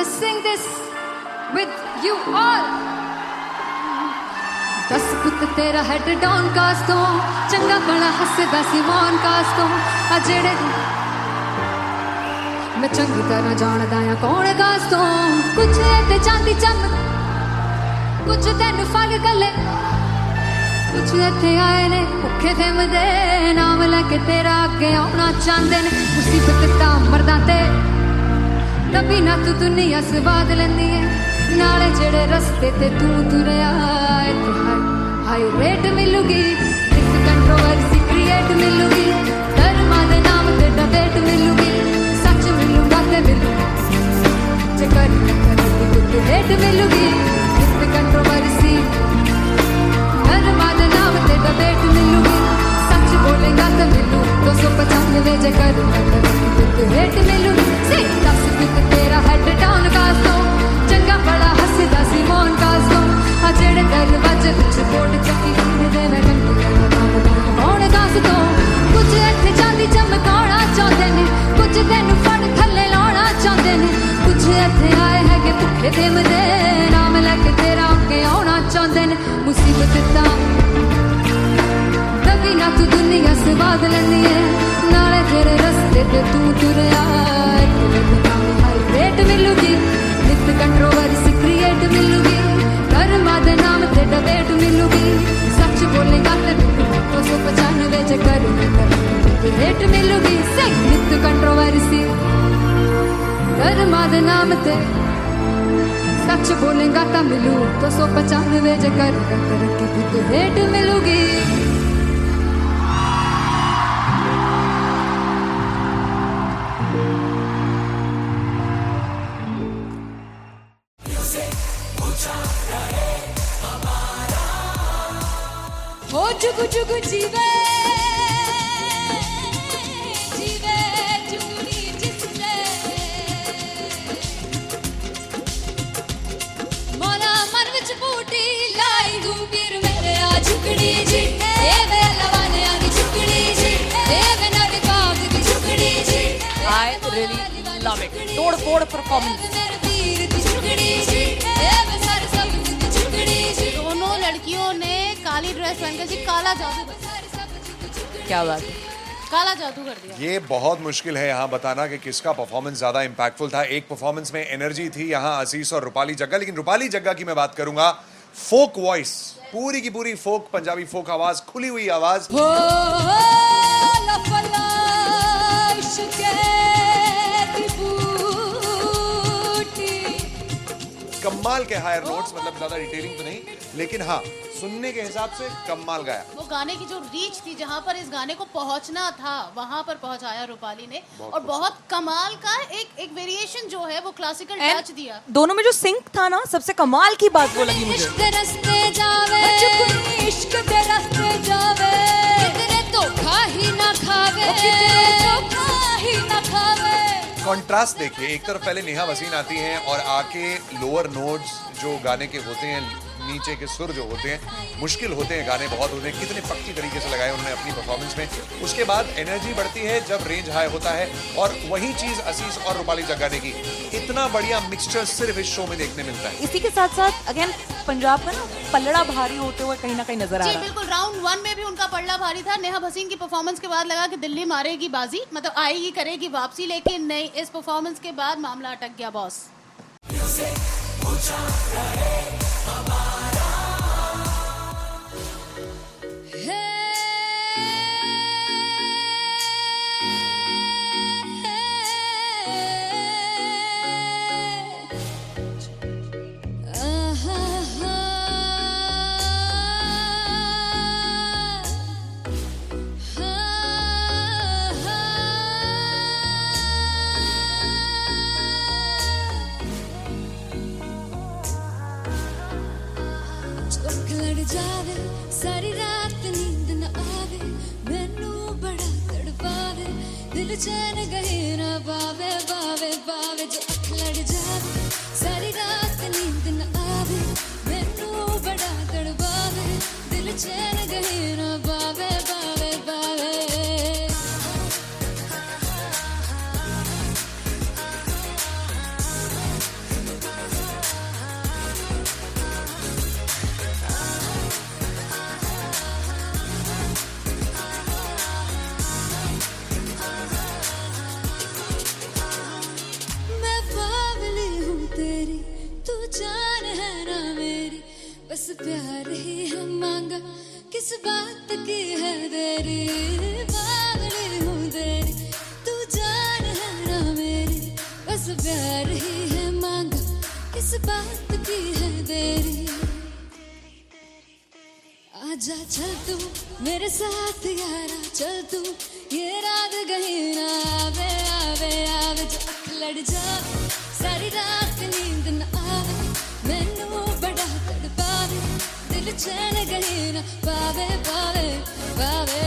wanna sing this with you all. दस पुत तेरा हेड डाउन कास तो चंगा बड़ा हसदा सिमोन कास तो आ जेड़े मैं चंगी तरह जानदा आ कौन कास तो कुछ ते चांदी चम कुछ तेन फल गले कुछ इत्थे आए ने भुखे थिमदे नाम लैके तेरा अगे आउणा चाहंदे ने मुसीबत तां मरदा ते तभी ना तू दुनिया स्वाद लैंदी है नाले जेड़े रस्ते ते तू तुरया इत्थे हाई रेट मिलूगी इस कंट्रोवर्सी क्रिएट मिलूगी धर्मा दे नाम ते डिबेट मिलूगी सच मिलूगा ते मिलूगा जे करी कुछ रेट मिलूगी इस कंट्रोवर्सी धर्मा दे नाम ते डिबेट मिलूगी सच बोलेगा तो मिलू 295 जे करी कुछ रेट मिलूगी से 10 पिक तेरा हेड डाउन कास दो चंगा बड़ा हसदा सिमोन कास दो आ जेड़े दरवाजे विच बोर्ड चक्की दे मैं घंटी कौन कास दो कुछ इत्थे चांदी चमकाउणा चाहंदे ने कुछ तैनू फड़ थल्ले लाउणा चाहंदे ने कुछ इत्थे आए है कि भुखे थिमदे नाम लैके तेरा अगे आउणा चाहंदे ने मुसीबत तां तभी ना तू दुनिया स्वाद लैंदी है नाले तेरे रस्ते ते तू तुरया रेट मिलूगी नित कंट्रोवर्सी क्रिएट मिलूगी धर्मा दे नाम ते डिबेट मिलूगी सच बोलेगा ते 295 जे करी रेट मिलूगी से नित कंट्रोवर्सी धर्मा दे नाम ते सच बोलेगा ता मिलू 295 जे करी रेट मिलूगी हो जुगु जुगु जीवे जीवे जुगनी जिससे मौला मन विच बूटी लाई गुबीर मेरे आ झुकड़ी जी ए वे लवाने आनी झुकड़ी जी ए वे नर बाग की झुकड़ी जी I really love it. तोड़ फोड़ परफॉर्मेंस मेरे वीर की झुकड़ी जी ए वे सर सब की झुकड़ी जी दोनों लड़कियों ने काली ड्रेस पहनकर जी काला जादू कर दिया। क्या बात है काला जादू कर दिया। ये बहुत मुश्किल है यहाँ बताना कि किसका परफॉर्मेंस ज्यादा इंपैक्टफुल था। एक परफॉर्मेंस में एनर्जी थी यहाँ असीस और रूपाली जग्गा, लेकिन रूपाली जग्गा की मैं बात करूंगा फोक वॉइस, पूरी की पूरी फोक पंजाबी फोक आवाज, खुली हुई आवाज। कमाल के हायर नोट्स, मतलब ज्यादा डिटेलिंग तो नहीं, लेकिन हाँ सुनने के हिसाब से कमाल गाया। वो गाने की जो रीच थी, जहाँ पर इस गाने को पहुंचना था वहां पर पहुंचाया रूपाली ने, और बहुत कमाल का एक वेरिएशन जो है वो क्लासिकल टच दिया। दोनों में जो सिंक था ना, सबसे कमाल की बात वो लगी मुझे। इश्क दे रस्ते जावे इश्क दे रस्ते जावे कितने धोखा ही ना खावे कितने धोखा ही ना खावे। कॉन्ट्रास्ट देखिए, एक तरफ पहले नेहा वसीन आती हैं और आके लोअर नोट्स जो गाने के होते हैं, नीचे के सुर जो होते हैं, मुश्किल होते हैं, गाने बहुत होते हैं, कितने पक्की तरीके से लगाए उन्होंने अपनी परफॉर्मेंस में। उसके बाद एनर्जी बढ़ती है जब रेंज हाई होता है, और वही चीज असीस और रूपाली जग्गा ने की। इतना बढ़िया मिक्सचर सिर्फ इस शो में देखने मिलता है। इसी के साथ साथ अगेन पंजाब का ना पलड़ा भारी होते हुए कहीं ना कहीं नजर आ जी रहा है। बिल्कुल, राउंड 1 में भी उनका पलड़ा भारी था। नेहा भसीन की परफॉर्मेंस के बाद लगा कि दिल्ली मारेगी बाजी, मतलब आएगी करेगी वापसी, लेकिन नहीं, इस परफॉर्मेंस के बाद मामला अटक गया बॉस। जावे सारी रात नींद न आवे मैनू बड़ा तड़पावे दिल चैन गए ना बावे बावे बावे जो अख लड़ जावे सारी रात नींद न आवे मैनू बड़ा तड़पावे दिल चैन गए ना बावे बावे बावे। प्यार ही है मांगा, किस बात की है देरी, बावली हूँ तेरी, तू जान है ना मेरी, बस प्यार ही है मांगा, किस बात की है देरी। आजा चल तू मेरे साथ यारा, चल तू ये रात कहीं ना आवे, आवे आवे जो अख लड़ जावे, सारी रात नींद न आवे, मैनू बड़ा तड़पावे, दिल चैन कहीं ना पावे, पावे पावे।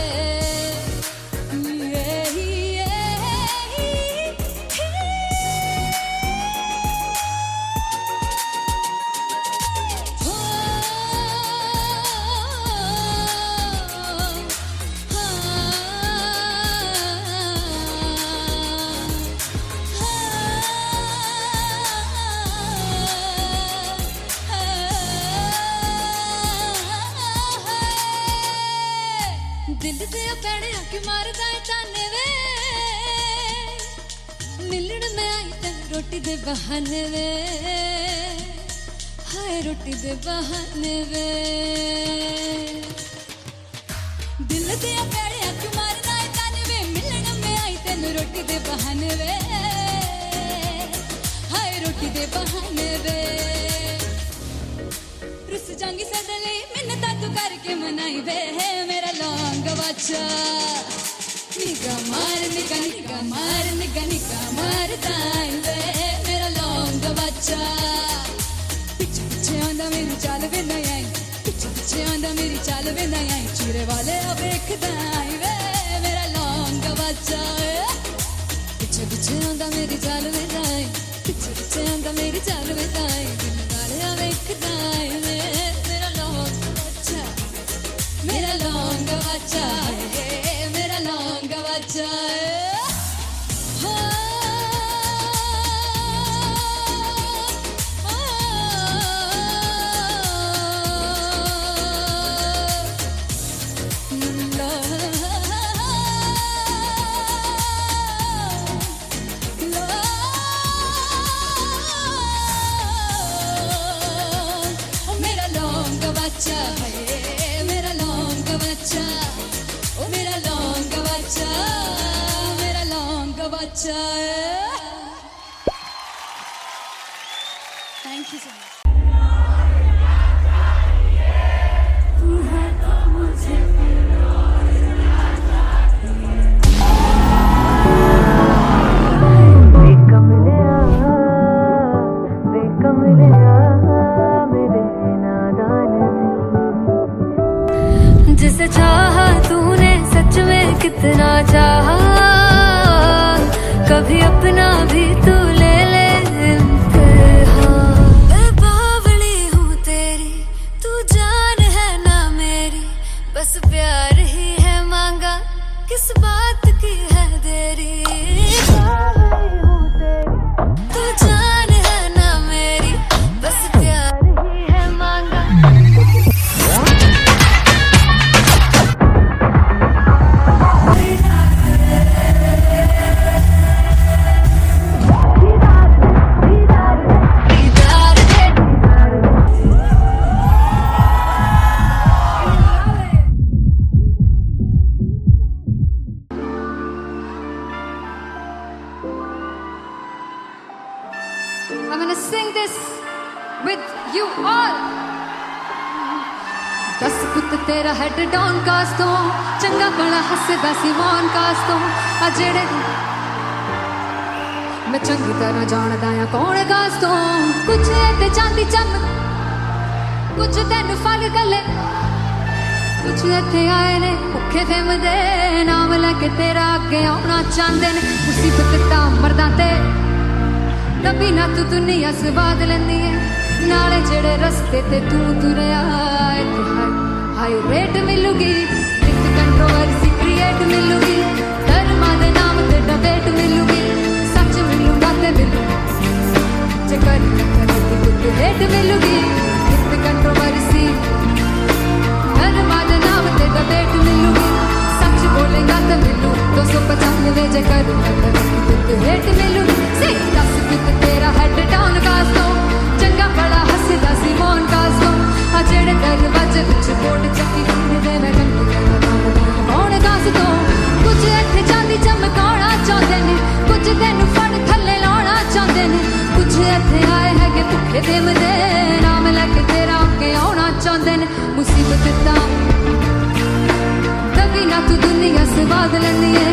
दिल दे पैणे आके मारदा है ताने वे, मिलन में आई तेन रोटी दे बहाने वे, हाय रोटी दे बहाने वे। दिल दे पैणे आके मारदा है ताने वे, मिलन में आई तेन रोटी दे बहाने वे, हाय रोटी दे बहाने वे। रुस जांगी सदले मिन्नता तू करके मनाई वे, मेरा लौंग बच्चा निगा मार निगा निगा मार निगा निगा मारता वे, मेरा लौंग बच्चा। पिछे पिछे आंदा मेरी चाल वे नहीं आई, पिछे पिछे आंदा मेरी चाल वे नहीं आई, चूरे वाले अब देखदा वे, मेरा लौंग बच्चा। पिछे पिछे आंदा मेरी चाल वे नहीं आई, पिछे पिछे आंदा मेरी चाल वे नहीं आई, दिल वाले अब देखदा वे, मेरा लौंग बच्चा, मेरा लौंग बच्चा, मेरा लौंग बच्चा। मेरा लौंग बच्चा है, मेरा लौंग बच्चा, ओ मेरा लौंग बच्चा, मेरा लौंग बच्चा। Thank you so much. जिसे चाहा तूने सच में कितना चाहा, कभी अपना भी तू ले ले इम्तिहान। मैं बावली हूँ तेरी, तू जान है ना मेरी, बस प्यार ही है मांगा, किस बात की है देरी। बावली हूँ तेरी, तू जान है ना मेरी, बस प्यार ही है मांगा। I'm gonna sing this with you all. दस पुत तेरा हेड डॉन कास तो, चंगा बड़ा हसदा सी मॉन कास तो, आ जेड़े मैं चंगी तरह जानदा आ कौन कास तो, कुछ ते चांदी चम, कुछ तेन फल गले, कुछ इत्थे आए ने भुखे फिमदे, नाम लैके तेरा अगे आउणा चाहंदे ने, मुसीबत ता मरदा ते तभी ना तू दुनिया स्वाद लेंदी है, नाले जेड़े रस्ते ते तू तुरया, इत्थे हाई रेट मिलूगी, एक कंट्रोवर्सी क्रिएट मिलूगी, धर्मा दे नाम ते डिबेट मिलूगी, सच मिलूगा ते मिलू, जे करी टक्कर ते रेट मिलूगी, एक कंट्रोवर्सी धर्मा दे नाम ते डिबेट मिलूगी, सच बोलेगा ते मिलू 295 जे करी टक्कर ते रेट मिलूगी। दस पुत तेरा हेड डाउन कास तो, चंगा बड़ा हसदा सी मौन कास तो, आ जेड़े याद लैंदी है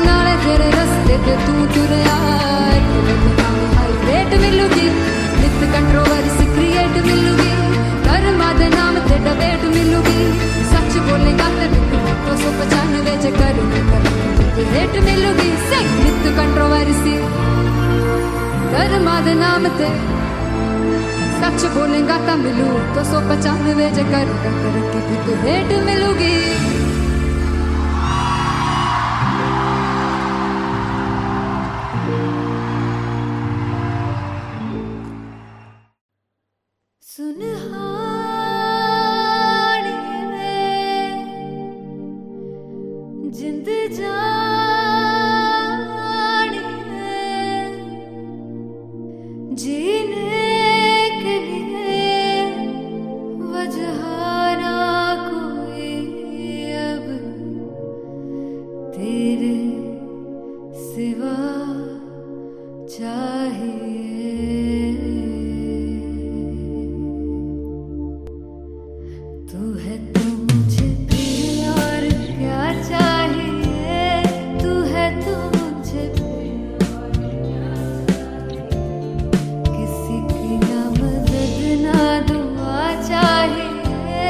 नाले तेरे रस्ते ते तू तुरया हाई रेट मिलूगी नित कंट्रोवर्सी क्रिएट मिलूगी कर्मा दे नाम ते डिबेट मिलूगी सच बोलेगा ते 295 च कर रेट मिलूगी से नित कंट्रोवर्सी कर्मा दे नाम ते सच बोलेगा तो मिलू 295 च कर तो रेट मिलूगी जिंद जानी है जीने के लिए वजह ना कोई अब तेरे सिवा चाहिए तू है तो मुझे फिर और क्या चाहिए तू है तो मुझे किसी की ना मदद ना दुआ चाहिए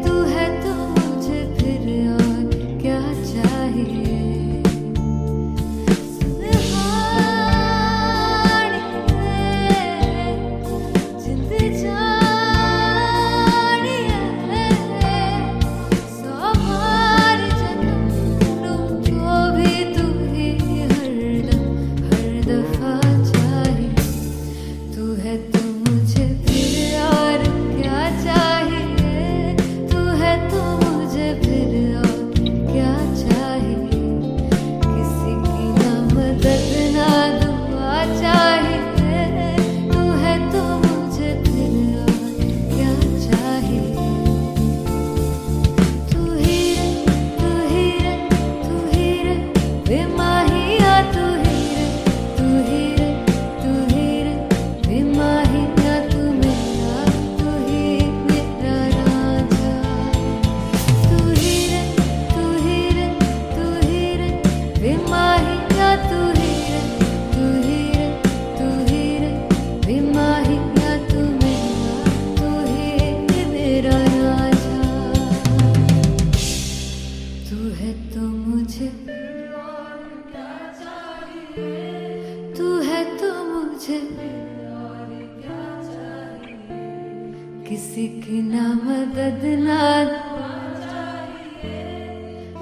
तू है तो मुझे फिर और क्या चाहिए सुनहानी है जिंद जानी है सौ बार जन्म को भी तू ही हरदम हर दफा चाहिए तू है तो मुझे फिर और क्या चाहिए तू है तो मुझे फिर और क्या चाहिए किसी की ना मदद ना दुआ चाहिए तू है तो मुझे फिर और क्या चाहिए तू ही रे तू ही रे तू ही रे बेमाहिया तू ही रे तू ही रे तू ही रे बेमाहिया तू मेरा राजा तू ही रे तू ही रे तू ही रे बेमाहिया तू ही रे तू ही रे तू ही रे बेमाहिया तू ही मेरा राजा तू है तो मुझे तू है तो मुझे किसी की ना मदद ना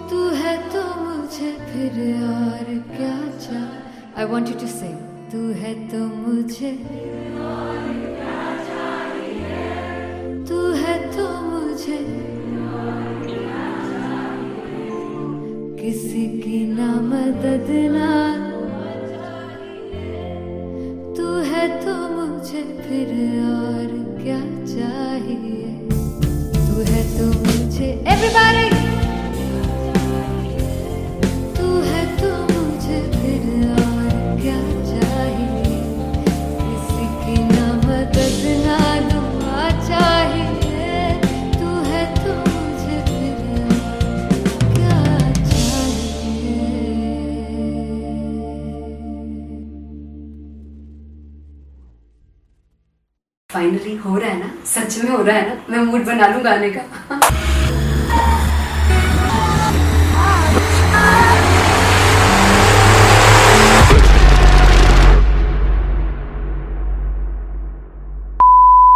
तू है तो मुझे फिर और क्या चाहिए I want you to sing तू है तो मुझे तू है तो मुझे किसी की ना मदद ना तू है तो मुझे फिर और क्या चाहिए तू है तो मुझे everybody तू है तो मुझे फिर और क्या चाहिए किसी की ना मदद ना दुआ चाहिए तू है तो मुझे फिर और क्या चाहिए फाइनली हो रहा है ना सच में हो रहा है ना मैं मूड बना लूं गाने का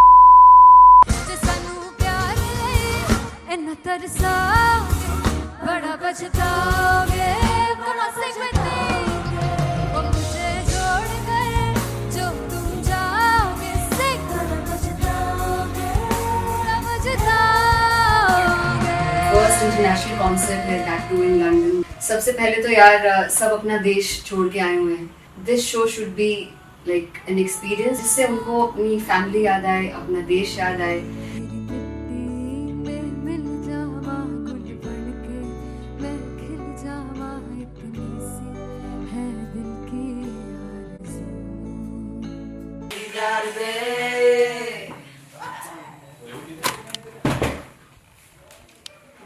जे सानू प्यार इन्ना तरसा बड़ा पछताओगे बड़ा सकते वो मुझे छोड़ कर जो तुम जाओगे से बड़ा पछताओगे फर्स्ट इंटरनेशनल कॉन्सर्ट है दैट टू इन लंदन सबसे पहले तो यार सब अपना देश छोड़ के आए हुए हैं this show should be like an experience जिससे उनको अपनी फैमिली याद आए अपना देश याद आए मिल जावा गुल बन के मैं खिल जावा इतनी सी है दिल की आरज़ू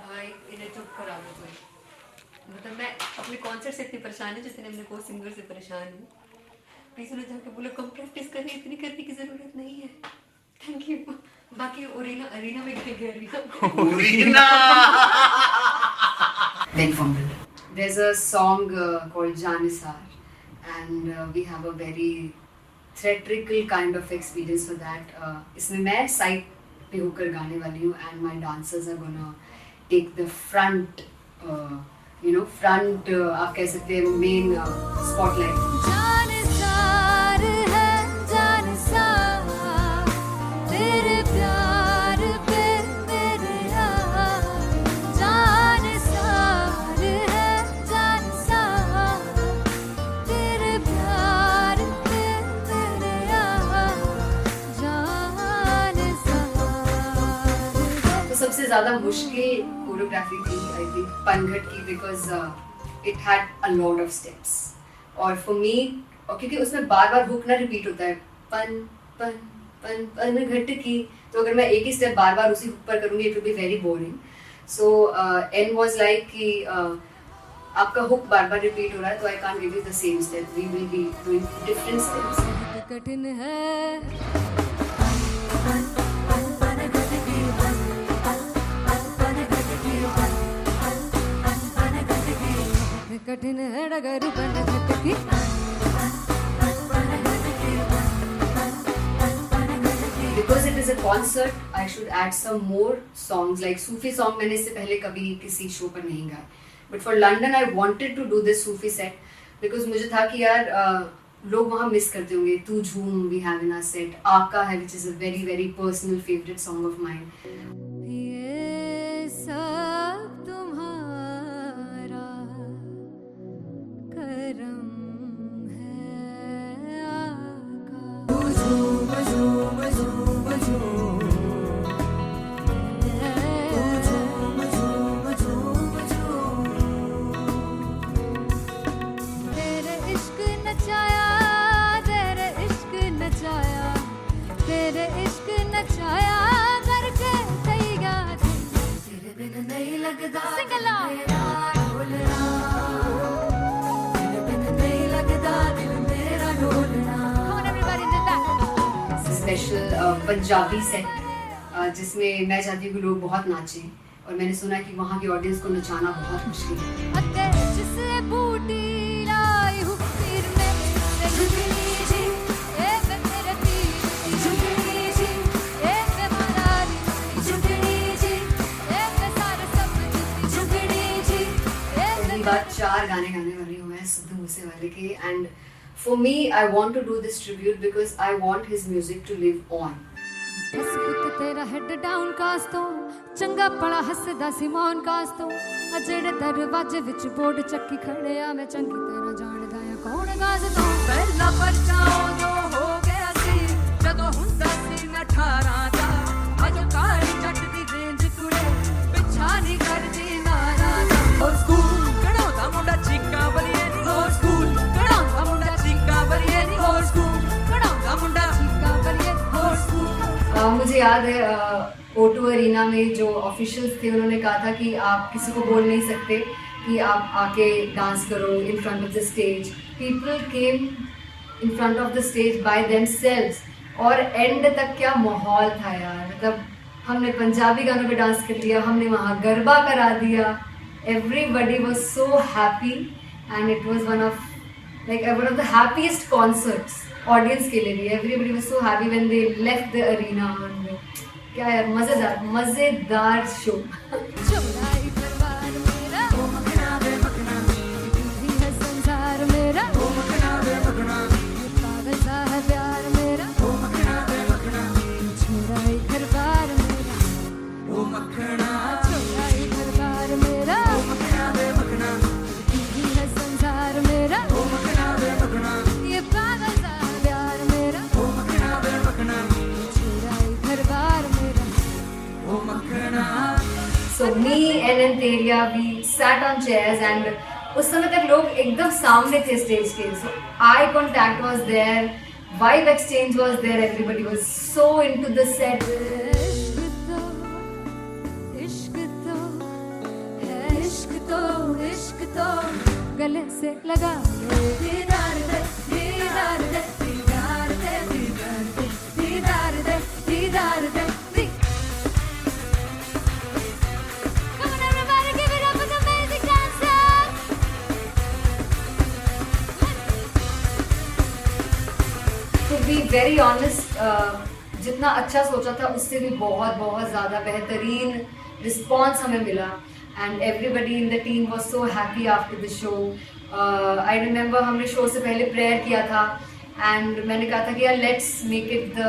भाई इन्हें चुप करा दो कोई मतलब मैं परेशान है जैसे मैं को सिंगर से परेशान हूँ, प्लीज उन्हें जाके बोलो कम प्रैक्टिस करनी, इतनी करने की जरूरत नहीं है। Thank you. बाकी अरीना में गए arena Then fumble. There's a song called Janisar, and we have a very theatrical kind of experience for that. इसमें मैं साइड पे होकर गाने वाली हूँ, and my dancers are gonna take the front, front आप कह सकते हैं main spotlight. जानसार है जानसार तेरे प्यार पे मेरे यार, जानसार है जानसार तेरे प्यार पे मेरे यार, जानसार है। तो सबसे ज़्यादा मुश्किल कोरियोग्राफी थी आई थिंक पनघट की, because it had a lot of steps, और फॉर मी, और क्योंकि उसमें बार बार हुक ना रिपीट होता है, पन पन पन पन घट की, तो अगर मैं एक ही स्टेप बार बार उसी हुक पर करूँगी it will be very boring. So an was like कि आपका हुक बार बार रिपीट हो रहा है, तो I can't give you the same step, we will be doing different steps. कठिन है कठिन है डगर बन घटकी, Because it is a concert, I should add some more songs, like Sufi song मैंने इससे पहले कभी किसी शो पर नहीं गाया, but for London I wanted to do this Sufi set because मुझे था कि यार लोग वहाँ मिस करते होंगे। तू झूम we have in our set, आका है which is a very very personal favorite song of mine. ये सब तुम्हारा करम है आका, झूम झूम झूम झूम झूम झूम झूम झूम, तेरे इश्क नचाया तेरे इश्क नचाया तेरे इश्क नचाया करके तैयार, तेरे बिन नहीं लगता सिंगला ढोलना, तेरे बिन नहीं लगता दिल मेरा ढोलना। Come on everybody do that. Special Punjabi set जिसमें मैं चाहती हूँ कि लोग बहुत नाचें, और मैंने सुना कि वहाँ की ऑडियंस को नचाना बहुत मुश्किल है। अते जिससे बूटी लाई हूँ पीर में से झुकनी जी, ए वे मेरे पीर झुकनी जी, ए वे मरारी झुकनी जी, ए वे सारे सब झुकनी जी, ए वे पहली बार 4 गाने गाने वाली हूँ मैं सिद्धू मूसेवाले के, and for me I want to do this tribute because I want his music to live on. बस पुत तेरा हेड डाउन कास तो चंगा पड़ा हसदा सिमोन कास तो, अजड़े दरवाजे विच बोर्ड चक्की खड़े आ मैं चंगी तेरा जानदा या कौन गाज तो, पहला बचाओ जो हो गया सी जदों हुंदा सी मैं 18 दा, अजो काली जट दी रेंज कुड़े पिछा नहीं करदी नारा दा, और स्कूल कढ़ाउंदा मुंडा चीका बलिए नी, और स्कूल कढ़ाउंदा मुंडा चीका बलिए नी, और स्कूल कढ़ाउंदा मुंडा चीका बलिए, और स्कूल। मुझे याद है O2 अरीना में जो ऑफिशियल्स थे उन्होंने कहा था कि आप किसी को बोल नहीं सकते कि आप आके डांस करो in front of the stage. People came in front of the stage by themselves, और एंड तक क्या माहौल था यार, मतलब हमने पंजाबी गानों पे डांस कर लिया, हमने वहाँ गरबा करा दिया, everybody was so happy and it was one of the happiest concerts audience के लिए भी। Everybody was so happy when they left the arena. क्या यार, मजेदार शो। चौराई परिवार मेरा ओ मखना बे मखना, तू है संसार मेरा ओ मखना बे मखना, पागल सा है प्यार मेरा ओ मखना बे मखना, चौराई परिवार मेरा ओ मखना, चौराई परिवार मेरा ओ मखना बे मखना, तू है संसार मेरा ओ मखना बे मखना, ये पागल सा है प्यार मेरा ओ मखना बे मखना, चौराई परिवार मेरा। So me and Antelia, we sat on chairs and उस समय तक लोग एकदम सामने थे स्टेज के, so eye contact was there, vibe exchange was there, everybody was so into the set. इश्क तो है, इश्क तो गले से लगा ले। दीदार दे दीदार दे दीदार दे दीदार दे दीदार दे दीदार दे दी Come on everybody, give it up for the amazing dancers. To be very honest, जितना अच्छा सोचा था उससे भी बहुत बहुत ज़्यादा बेहतरीन रिस्पॉन्स हमें मिला and everybody in the team was so happy after the show. I remember हमने शो से पहले प्रेयर किया था एंड मैंने कहा था कि यार let's make it the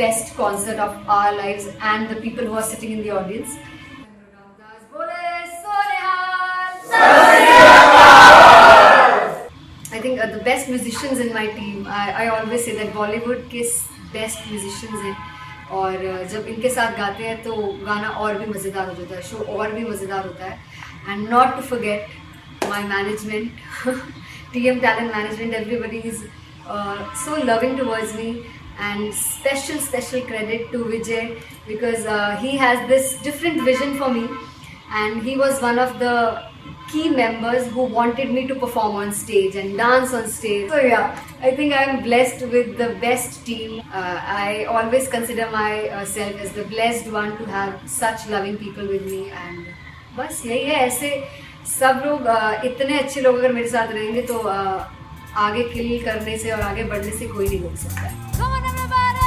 best concert of our lives and the people who are sitting in the audience. I think the best musicians in my team, I always say that Bollywood के best musicians हैं और जब इनके साथ गाते हैं तो गाना और भी मज़ेदार हो जाता है, शो और भी मज़ेदार होता है। And not to forget my management, TM Talent Management, everybody is so loving towards me and special credit to Vijay because he has this different vision for me and he was one of the key members who wanted me to perform on stage and dance on stage. So yeah, I think I am blessed with the best team. I always consider myself as the blessed one to have such loving people with me and बस यही है। ऐसे सब लोग इतने अच्छे लोग अगर मेरे साथ रहेंगे तो आगे किल करने से और आगे बढ़ने से कोई नहीं रोक सकता है। Come on everybody.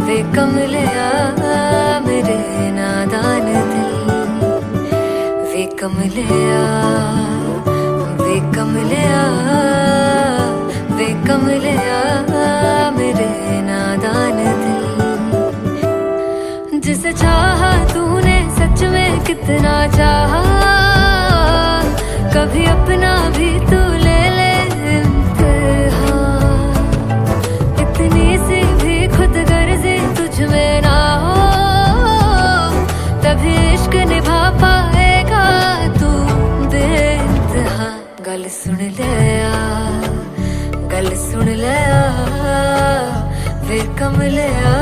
वे कमलिया मेरे नादान दिल, वे कमलिया वे कमलिया वे कमलिया मेरे नादान दिल। जिसे चाहा तूने सच में कितना चाहा, कभी अपना भी तू ले ले इम्तिहान। इतनी सी भी खुद गर्जी तुझ में ना हो, तभी इश्क निभा पाएगा तू बेइंतहा। गल सुन ले गल सुन ले वे कमलिया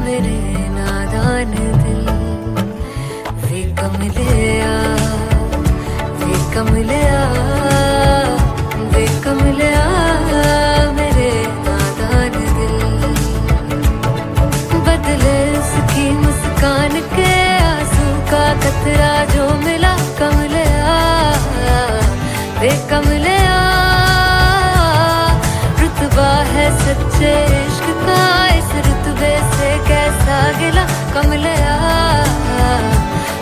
मेरे नादान दिल, वे कमलिया वे कमलिया वे कमलिया मेरे नादान दिल। बदले उसकी मुस्कान के आंसू का कतरा जो मिला कमलिया वे कमलिया। रुतबा है सच्चे इश्क का, इस रुतबे से कैसा गिला कमलिया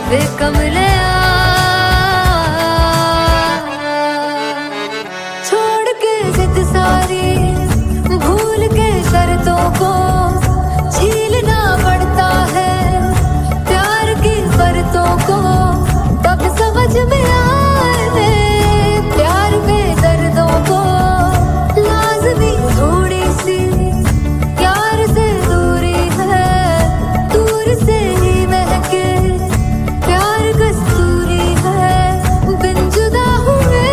वे कमलिया। छोड़ के जिद सारी भूल के शर्तों को, झीलना पड़ता है प्यार की शर्तों को। तब समझ में आए प्यार में दर्दों को, लाज़मी थोड़ी सी प्यार से दूरी है, दूर से ही महके प्यार कस्तूरी है। बिन जुदा हुए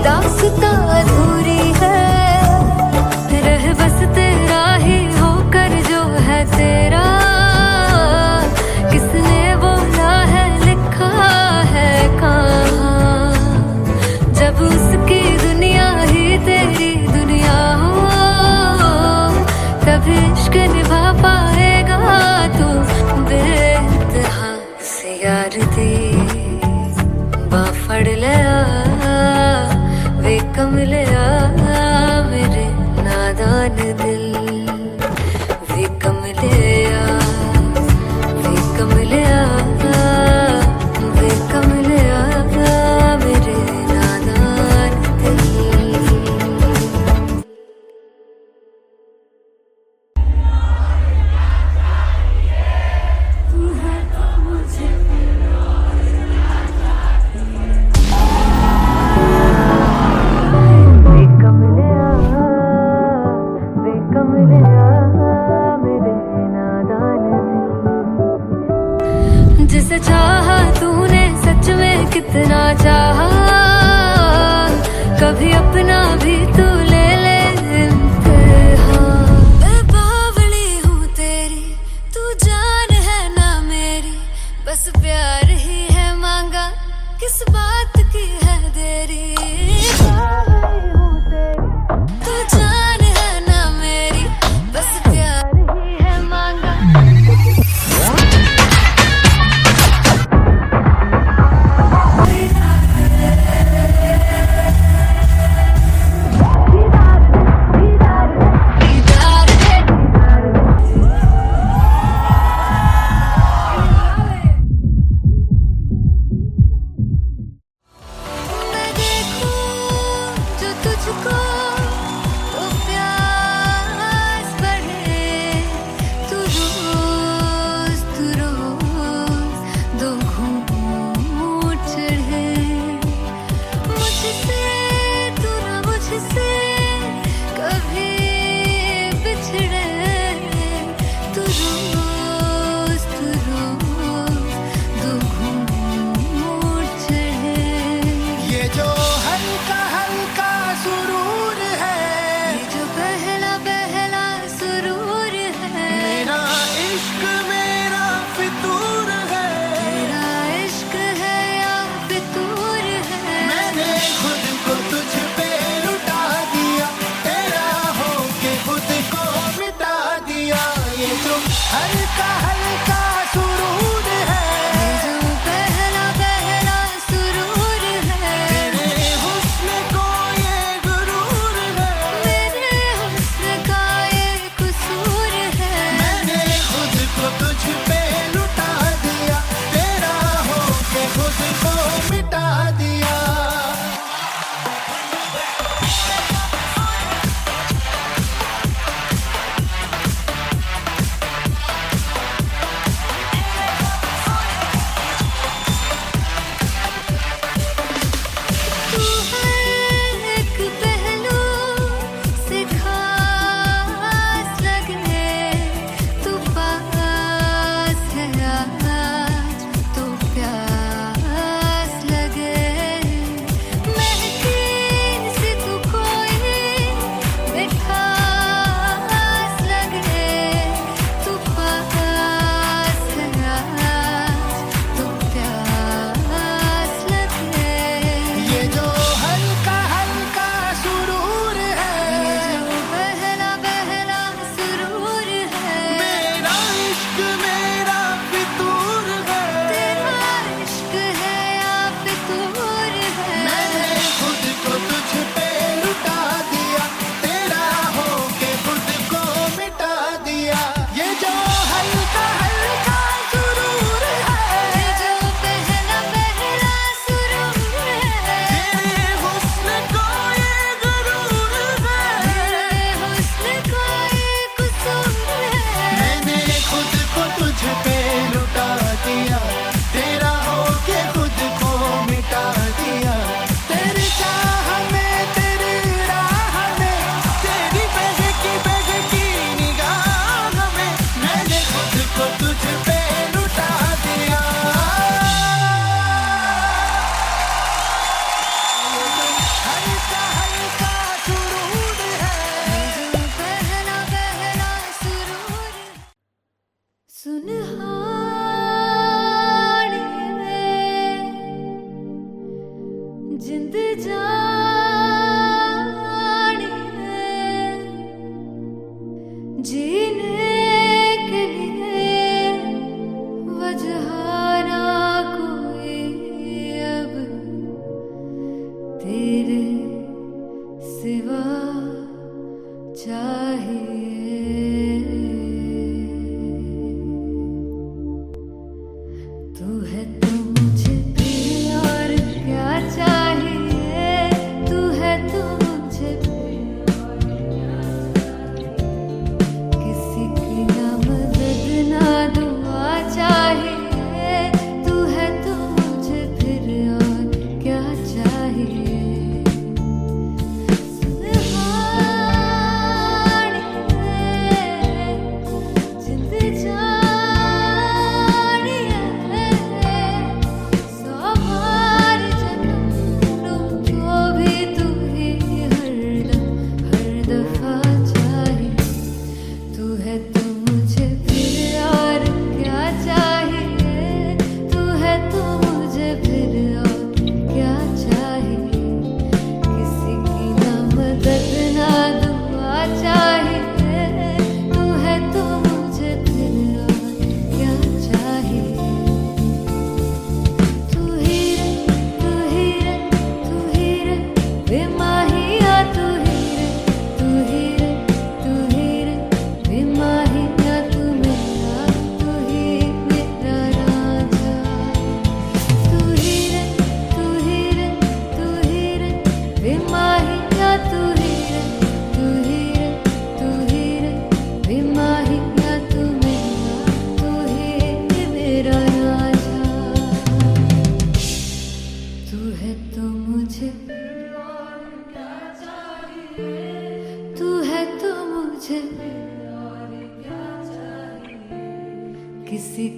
दास्तां अधूरी है, रह बस तेरा ही होकर जो है तेरा। किसने बोला है लिखा है कहाँ, जब उसकी दुनिया ही तेरी दुनिया हो, तभी इश्क निभा पाएगा तू बेइंतहा। से यार दी बाफड़ लिया वे कमलिया मेरे नादान दिल, वे कमलिया वे कमलिया वे कमलिया मेरे नादान दिल। जिसे चाहा तूने सच में कितना चाहा, कभी अपना भी तू ले ले इम्तिहान। मैं बावली हूँ तेरी, तू जान है ना मेरी, बस प्यार ही है मांगा, किस बात की है देरी। बावली हूँ तेरी, तू जान है ना मेरी, बस प्यार ही है मांगा।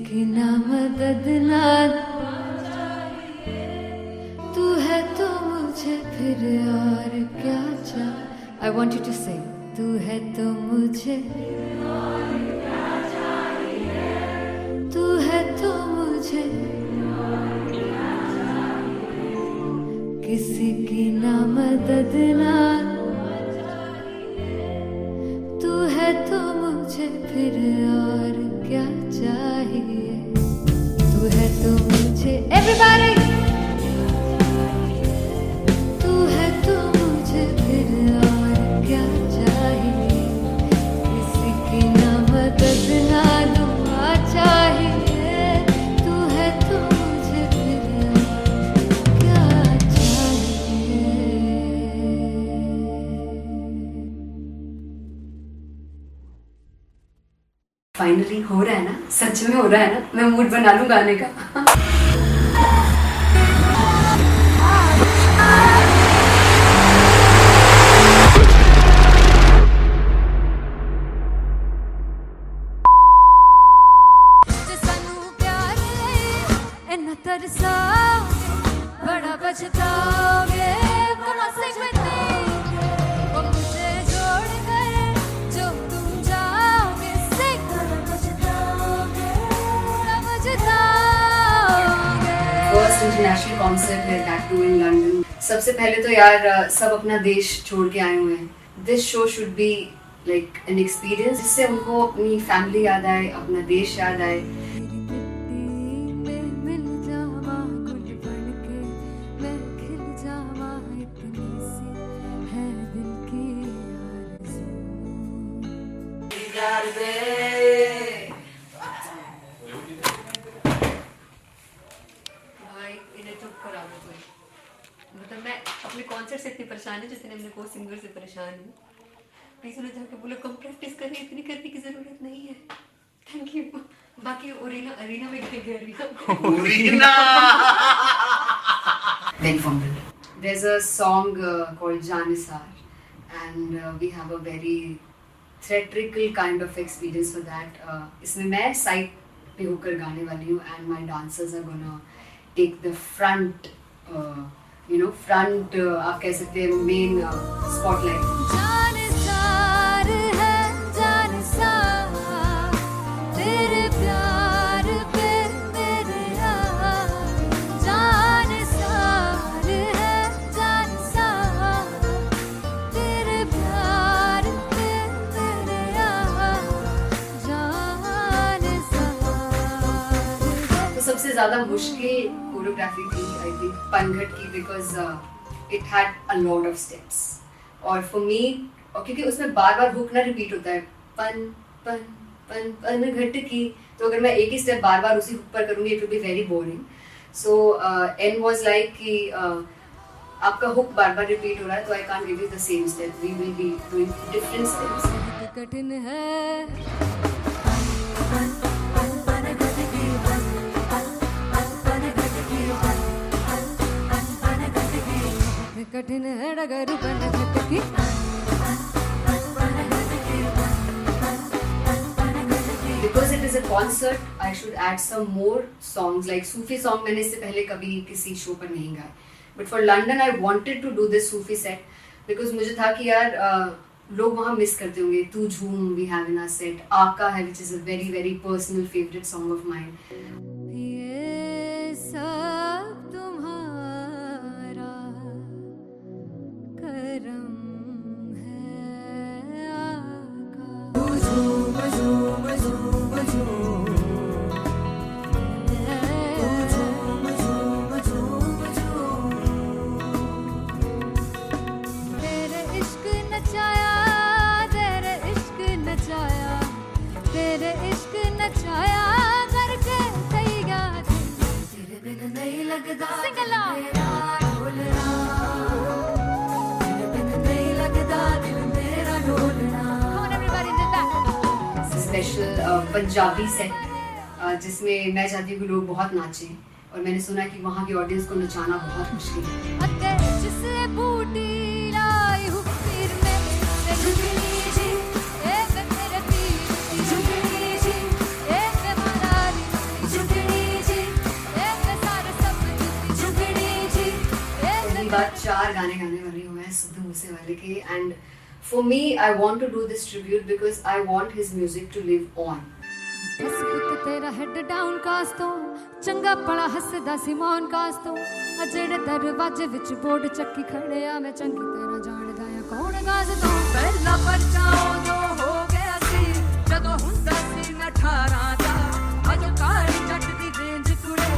की ना मदद ना तू है तो मुझे फिर और क्या चाहिए. I want you to sing. तू है तो मुझे तू है तो मुझे किसी की ना मदद ना तू है तो मुझे फिर और क्या चाहिए. तू है तो मुझे everybody तू है तो मुझे फिर और क्या चाहिए. किसी की ना मदद ना दुआ चाहिए. तू है तो मुझे फिर और क्या चाहिए. फाइनली हो रहा है ना, सच में हो रहा है ना. मैं मूड बना लूं गाने का. जे सानू प्यार ले इन्ना तरसा बड़ा पछताओगे. बड़ा सिखते वो मुझे जोड़ कर जो तुम जाओगे से बड़ा पछताओगे. फर्स्ट इंटरनेशनल कॉन्सर्ट है, दैट टू इन लंदन. सबसे पहले तो यार सब अपना देश छोड़ के आए हुए हैं. This show should be like an experience जिससे उनको अपनी फैमिली याद आए, अपना देश याद आए. मिल जावा गुल बन के मैं खिल जावा इतनी सी है दिल की आरज़ू. भाई इन्हें चुप करा दो कोई. मतलब मैं अपने कॉन्सर्ट से इतनी परेशान हूँ जितने मैंने को सिंगर से परेशान हूँ. प्लीज उन्हें जाके बोलो कम प्रैक्टिस करनी, इतनी करने की जरूरत नहीं है. Thank you. बाकी अरीना में गई arena Very fondant. There's a song called Janisar, and we have a very theatrical kind of experience for that. इसमें मैं साइड पे होकर गाने वाली हूँ, and my dancers are gonna take the front, front आप कह सकते हैं main spotlight. जानसार है जानसार तेरे प्यार पे मेरे यार. जानसार है जानसार तेरे प्यार पे मेरे यार. जानसार तो सबसे ज़्यादा मुश्किल कोरियोग्राफी थी आई थिंक पनघट की, because it had a lot of steps. और फॉर मी, और क्योंकि उसमें बार बार हुक ना रिपीट होता है, पन पन पन पनघट की, तो अगर मैं एक ही स्टेप बार बार उसी हुक पर करूँगी it will be very boring. So an was like कि आपका हुक बार बार रिपीट हो रहा है तो I can't give you the same step, we will be doing different steps. कठिन है कठिन है डगर पनघट की. Because it is a concert, I should add some more songs. Like Sufi song मैंने इससे पहले कभी किसी शो पर नहीं गाए. But for London, I wanted to do this Sufi set because मुझे था कि यार लोग वहाँ मिस करते होंगे. तू झूम we have in our set. आका है which is a very very personal favorite song of mine. ये सब तुम्हारा करम है आका. तेरे इश्क नचाया तेरे इश्क नचाया तेरे इश्क नचाया करके तैया तेरे बिन नहीं लगता सिंगला ढोलना तेरे बिन नहीं लगता दिल मेरा ढोलना. Come on everybody do that. Special Punjabi set जिसमें मैं चाहती हूँ कि लोग बहुत नाचें, और मैंने सुना कि वहाँ की ऑडियंस को नचाना बहुत मुश्किल है. अते जिससे बूटी लाई हूँ पीर में से झुकनी जी ए वे मेरे पीर झुकनी जी ए वे मलाली बाद 4 गाने गाने वाली हूँ मैं सिद्धू मूसेवाले के, and for me I want to do this tribute because I want his music to live on. बस पुੱਤ ਤੇਰਾ ਹੈਡ ਡਾਊਨ ਕਾਸ ਤੋਂ ਚੰਗਾ ਭਲਾ ਹੱਸਦਾ ਸੀ ਮੌਨ ਕਾਸ ਤੋਂ ਆ ਜਿਹੜੇ ਦਰਵਾਜ਼ੇ ਵਿੱਚ ਬੋਰਡ ਚੱਕੀ ਖੜਿਆ ਮੈਂ ਚੰਗੀ ਤਰ੍ਹਾਂ ਜਾਣਦਾ ਆ ਕੌਣ ਗਾਜ਼ ਤੋਂ ਪਹਿਲਾ ਬੱਚਾ ਉਦੋਂ ਹੋ ਗਿਆ ਸੀ ਜਦੋਂ ਹੁੰਦਾ ਸੀ ਮੈਂ 18 ਦਾ ਅਜੋ ਕਾਲੀ ਜੱਟ ਦੀ ਰੇਂਜ ਕੁੜੇ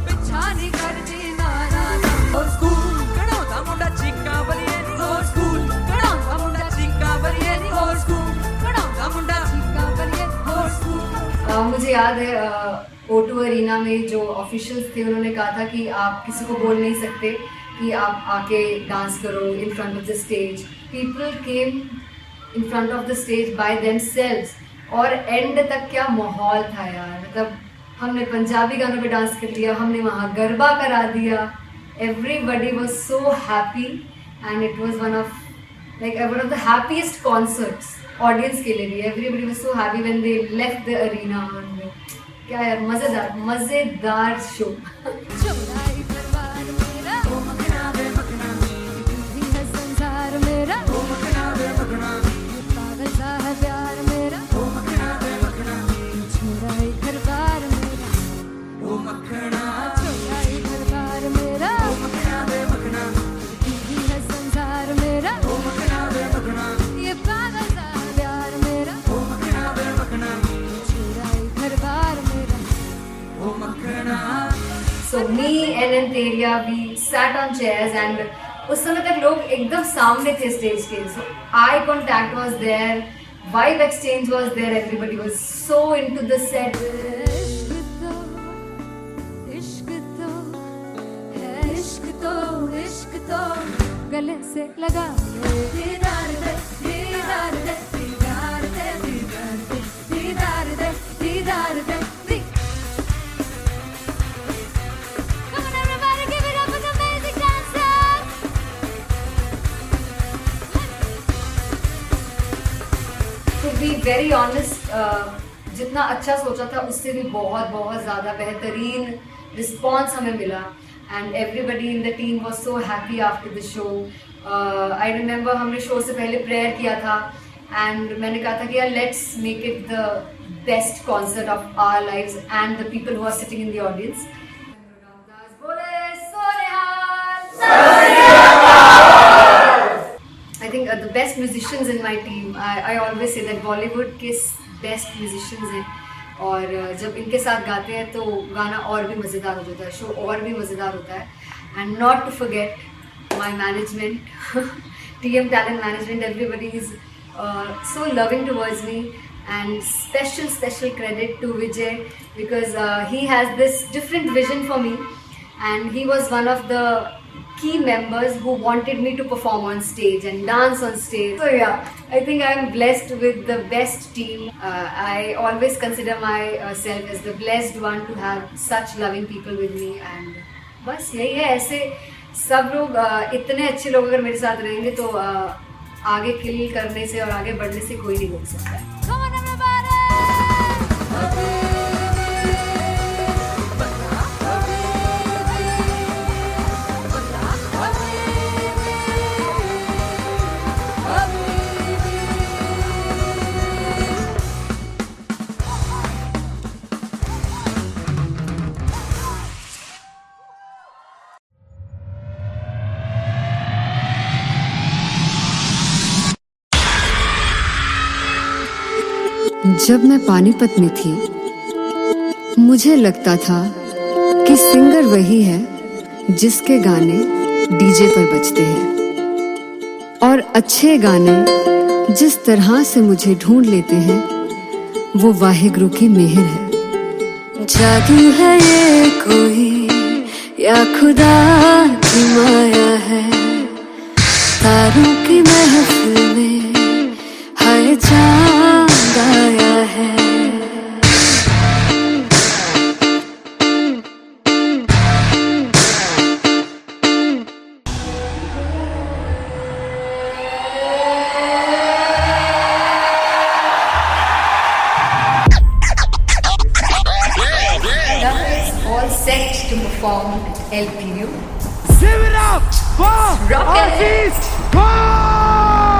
ਪਿੱਛਾ ਨਹੀਂ ਕਰਦੀ ਨਾਰਾ ਦਾ ਹੋਰ ਸਕੂਲ ਕਢਾਉਂਦਾ ਮੁੰਡਾ ਚੀਕਾਂ ਬਲੀਏ ਨਹੀਂ ਹੋਰ ਸਕੂਲ ਕਢਾਉਂਦਾ ਮੁੰਡਾ ਚੀਕਾਂ ਬਲੀਏ ਨਹੀਂ ਹੋਰ ਸਕੂਲ ਕਢਾਉਂਦਾ ਮੁੰਡਾ ਚੀਕਾਂ ਬਲੀਏ ਹੋਰ ਸਕੂਲ। मुझे याद है O2 अरीना में जो ऑफिशियल्स थे उन्होंने कहा था कि आप किसी को बोल नहीं सकते कि आप आके डांस करो in front of the stage. People came in front of the stage by themselves और एंड तक क्या माहौल था यार, मतलब हमने पंजाबी गानों पे डांस कर लिया, हमने वहाँ गरबा करा दिया, everybody was so happy and it was one of the happiest concerts audience के लिए भी। Everybody was so happy when they left the arena. क्या यार मजेदार शो। चौराई दरबार मेरा ओ मखना वे मखना तू है संसार मेरा ओ मखना वे मखना पागल सा है प्यार मेरा ओ मखना वे मखना चौराई दरबार मेरा ओ मखना चौराई दरबार मेरा ओ मखना वे मखना तू है संसार मेरा ओ मखना वे मखना ये पागल सा है प्यार मेरा ओ मखना वे मखना चौराई दरबार मेरा ओ मखना। So me and Anthelia, we sat on chairs and उस समय तक लोग एकदम सामने थे स्टेज के, so eye contact was there, vibe exchange was there, everybody was so into the set. इश्क तो है इश्क तो गले से लगा दीदार दे दीदार दे दीदार दे दीदार दे दीदार दे दीदार दे। Come on everybody, give it up for the amazing dancers. To be very honest, जितना अच्छा सोचा था उससे भी बहुत ज़्यादा बेहतरीन रिस्पॉन्स हमें मिला and everybody in the team was so happy after the show. I remember हमने शो से पहले प्रेयर किया था एंड मैंने कहा था कि यार let's make it the best concert of our lives and the people who are sitting in the audience. I think the best musicians in my team, I always say that Bollywood के best musicians हैं और जब इनके साथ गाते हैं तो गाना और भी मज़ेदार हो जाता है, शो और भी मज़ेदार होता है। And not to forget my management, TM Talent Management, everybody is so loving towards me, and special credit to Vijay because he has this different vision for me and he was one of the key members who wanted me to perform on stage and dance on stage. So yeah, I think I am blessed with the best team. I always consider myself as the blessed one to have such loving people with me and बस यही है। ऐसे सब लोग इतने अच्छे लोग अगर मेरे साथ रहेंगे तो आगे किल करने से और आगे बढ़ने से कोई नहीं रोक सकता है। Come on everybody. जब मैं पानीपत में थी मुझे लगता था कि सिंगर वही है जिसके गाने डीजे पर बजते हैं और अच्छे गाने जिस तरह से मुझे ढूंढ लेते हैं वो वाहिगुरु की मेहर है। जादू है ये कोई या खुदा की माया है, तारों की महफिल में हाय चांद आया है। All set to perform LPU. Give it up! वाह Rocket. आशीष वाह